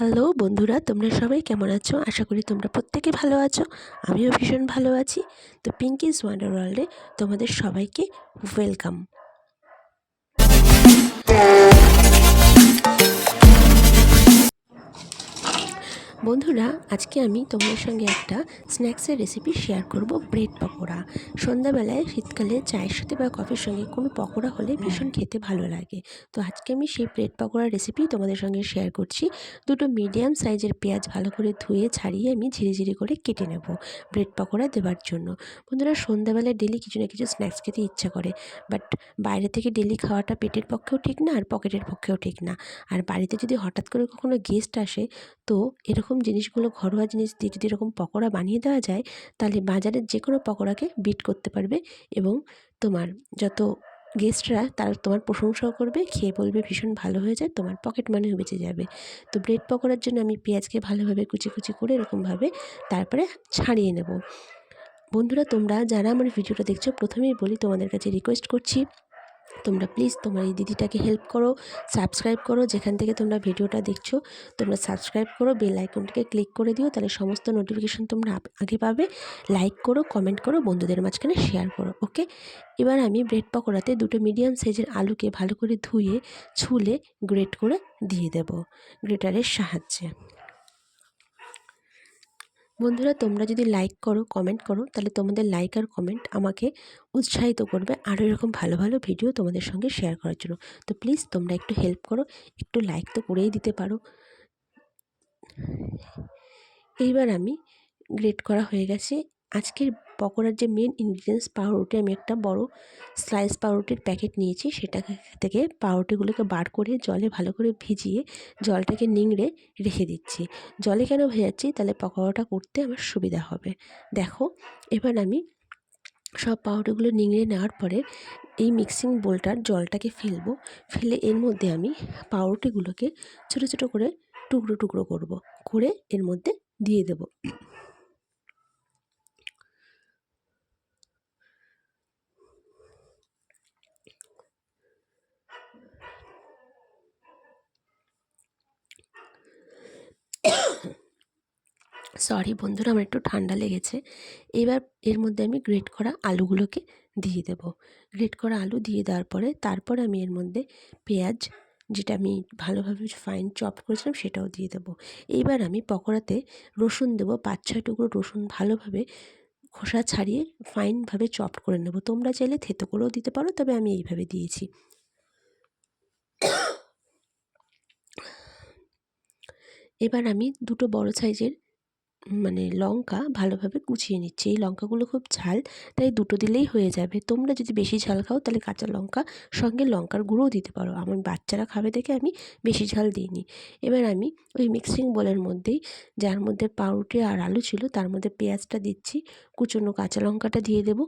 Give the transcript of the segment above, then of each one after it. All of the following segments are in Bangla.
হ্যালো বন্ধুরা, তোমরা সবাই কেমন আছো? আশা করি তোমরা প্রত্যেকে ভালো আছো। আমিও ভীষণ ভালো আছি। তো পিঙ্কিস ওয়ান্ডার ওয়ার্ল্ডে তোমাদের সবাইকে ওয়েলকাম। বন্ধুরা, আজকে আমি তোমাদের সঙ্গে একটা স্ন্যাক্সের রেসিপি শেয়ার করব, ব্রেড পকোড়া। সন্ধ্যাবেলায় শীতকালে চায়ের সাথে বা কফির সঙ্গে কোনো পকোড়া হলে ভীষণ খেতে ভালো লাগে। তো আজকে আমি সেই ব্রেড পকোড়ার রেসিপি তোমাদের সঙ্গে শেয়ার করছি। দুটো মিডিয়াম সাইজের পেঁয়াজ ভালো করে ধুয়ে ছাড়িয়ে আমি ঝিরিঝিরি করে কেটে নেব ব্রেড পকোড়া দেওয়ার জন্য। বন্ধুরা, সন্ধ্যাবেলায় ডেলি কিছু না কিছু স্ন্যাক্স খেতে ইচ্ছা করে, বাট বাইরে থেকে ডেলি খাওয়াটা পেটের পক্ষেও ঠিক না আর পকেটের পক্ষেও ঠিক না। আর বাড়িতে যদি হঠাৎ করে কখনো গেস্ট আসে, তো এরকম জিনিসগুলো, ঘরোয়া জিনিস দিয়ে যদি এরকম পকোড়া বানিয়ে দেওয়া যায়, তাহলে বাজারের যে কোনো পকোড়াকে বিট করতে পারবে এবং তোমার যত গেস্টরা তারা তোমার প্রশংসাও করবে, খেয়ে বলবে ভীষণ ভালো হয়েছে, তোমার পকেট মানিও বেঁচে যাবে। তো ব্রেড পকোড়ার জন্য আমি পেঁয়াজকে ভালোভাবে কুচি কুচি করে এরকমভাবে তারপরে ছাড়িয়ে নেব। বন্ধুরা, তোমরা যারা আমার ভিডিওটা দেখছো, প্রথমেই বলি তোমাদের কাছে রিকোয়েস্ট করছি, তোমরা প্লিজ তোমার এই দিদিটাকে হেল্প করো, সাবস্ক্রাইব করো। যেখান থেকে তোমরা ভিডিওটা দেখছো তোমরা সাবস্ক্রাইব করো, বেল আইকনটাকে ক্লিক করে দিও, তাহলে সমস্ত নোটিফিকেশন তোমরা আগে পাবে। লাইক করো, কমেন্ট করো, বন্ধুদের মাঝখানে শেয়ার করো। ওকে, এবার আমি ব্রেড পকোড়াতে দুটো মিডিয়াম সাইজের আলুকে ভালো করে ধুয়ে ছুলে গ্রেট করে দিয়ে দেব গ্রেটারের সাহায্যে। বন্ধুরা, তোমরা যদি লাইক করো, কমেন্ট করো, তাহলে তোমাদের লাইক আর কমেন্ট আমাকে উৎসাহিত করবে আরও এরকম ভালো ভালো ভিডিও তোমাদের সঙ্গে শেয়ার করার জন্য। তো প্লিজ তোমরা একটু হেল্প করো, একটু লাইক তো করেই দিতে পারো। এইবার আমি গ্রেট করা হয়ে গেছে। আজকের পকোড়ার যে মেন ইনগ্রিডিয়েন্টস পাউরুটি, আমি একটা বড় স্লাইস পাউরুটির প্যাকেট নিয়েছি। সেটা থেকে পাউরুটিগুলোকে বার করে জলে ভালো করে ভিজিয়ে জলটাকে নিংড়ে রেখে দিচ্ছি। জলে কেন ভেজাচ্ছি? তাহলে পকোড়াটা করতে আমার সুবিধা হবে। দেখো, এবার আমি সব পাউরুটিগুলো নিংড়ে নেওয়ার পরে এই মিক্সিং বোলটার জলটাকে ফেলবো। ফেলে এর মধ্যে আমি পাউরুটিগুলোকে ছোটো ছোটো করে টুকরো টুকরো করে এর মধ্যে দিয়ে দেবো। সরি বন্ধুরা, আমার একটু ঠান্ডা লেগেছে। এবার এর মধ্যে আমি গ্রেট করা আলুগুলোকে দিয়ে দেব। গ্রেট করা আলু দিয়ে দেওয়ার পরে তারপর আমি এর মধ্যে পেঁয়াজ, যেটা আমি ভালোভাবে ফাইন চপ করেছিলাম, সেটাও দিয়ে দেবো। এইবার আমি পকোড়াতে রসুন দেবো, 5-6 টুকরো রসুন ভালোভাবে খোসা ছাড়িয়ে ফাইনভাবে চপ করে নেব। তোমরা চাইলে থেতো করেও দিতে পারো, তবে আমি এইভাবে দিয়েছি। এবার আমি দুটো বড় সাইজের লঙ্কা ভালোভাবে কুচিয়ে নিচ্ছি। এই লঙ্কাগুলো খুব ঝাল, তাই দুটো দিলেই হয়ে যাবে। তোমরা যদি বেশি ঝাল খাও তাহলে কাঁচা লঙ্কা সঙ্গে লঙ্কার গুঁড়োও দিতে পারো। আমার বাচ্চারা খাবে দেখে আমি বেশি ঝাল দিইনি। এবার আমি ওই মিক্সিং বোলের মধ্যেই, যার মধ্যে পাউরুটি আর আলু ছিল, তার মধ্যে পেঁয়াজটা দিচ্ছি, কুচনো কাঁচা লঙ্কাটা দিয়ে দেবো,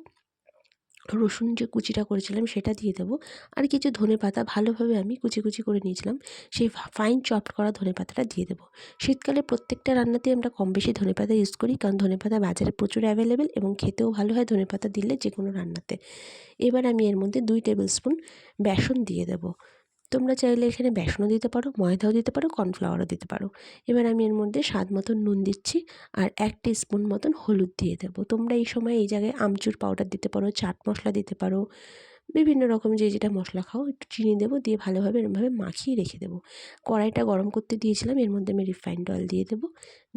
রসুন যে কুচিটা করেছিলাম সেটা দিয়ে দেবো, আর কিছু ধনেপাতা ভালোভাবে আমি কুচি কুচি করে নিয়েছিলাম, সেই ফাইন চপড করা ধনেপাতাটা দিয়ে দেবো। শীতকালে প্রত্যেকটা রান্নাতেই আমরা কম বেশি ধনেপাতা ইউজ করি, কারণ ধনেপাতা বাজারে প্রচুর অ্যাভেলেবেল এবং খেতেও ভালো হয় ধনেপাতা দিলে যে কোনো রান্নাতে। এবার আমি এর মধ্যে 2 টেবিল স্পুন বেসন দিয়ে দেবো। তোমরা চাইলে এখানে বেসনও দিতে পারো, ময়দাও দিতে পারো, কর্নফ্লাওয়ারও দিতে পারো। এবার আমি এর মধ্যে স্বাদ মতন নুন দিচ্ছি আর 1 টিস্পুন মতন হলুদ দিয়ে দেবো। তোমরা এই সময় এই জায়গায় আমচুর পাউডার দিতে পারো, চাট মশলা দিতে পারো, বিভিন্ন রকম যে যেটা মশলা খাও। একটু চিনি দেবো, দিয়ে ভালোভাবে এরমভাবে মাখিয়ে রেখে দেবো। কড়াইটা গরম করতে দিয়েছিলাম, এর মধ্যে আমি রিফাইন্ড অয়েল দিয়ে দেবো।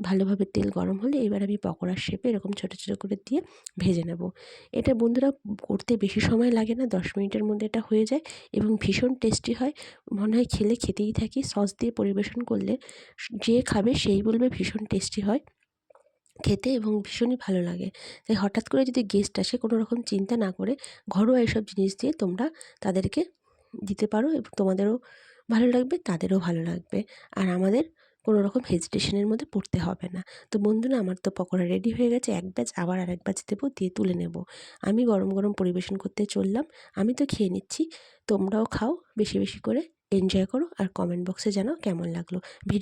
ভালোভাবে তেল গরম হলে এবার আমি পকোড়ার শেপে এরকম ছোটো ছোটো করে দিয়ে ভেজে নেব। এটা বন্ধুরা করতে বেশি সময় লাগে না, 10 মিনিটের মধ্যে এটা হয়ে যায় এবং ভীষণ টেস্টি হয়। মনে হয় খেতেই থাকি। সস দিয়ে পরিবেশন করলে যে খাবে সেই বলবে ভীষণ টেস্টি হয় খেতে এবং ভীষণই ভালো লাগে। তাই হঠাৎ করে যদি গেস্ট আসে, কোনো রকম চিন্তা না করে ঘরোয়া এসব জিনিস দিয়ে তোমরা তাদেরকে দিতে পারো এবং তোমাদেরও ভালো লাগবে, তাদেরও ভালো লাগবে, আর আমাদের কোনো রকম হেজিটেশনের মধ্যে পড়তে হবে না। তো বন্ধুরা, আমার তো পকোড়া রেডি হয়ে গেছে। এক ব্যাচ আবার আরেক ব্যাচ দেবো, দিয়ে তুলে নেব। আমি গরম গরম পরিবেশন করতে চললাম। আমি তো খেয়ে নিচ্ছি, তোমরাও খাও বেশি বেশি করে, এনজয় করো আর কমেন্ট বক্সে জানাও কেমন লাগলো ভিডিও।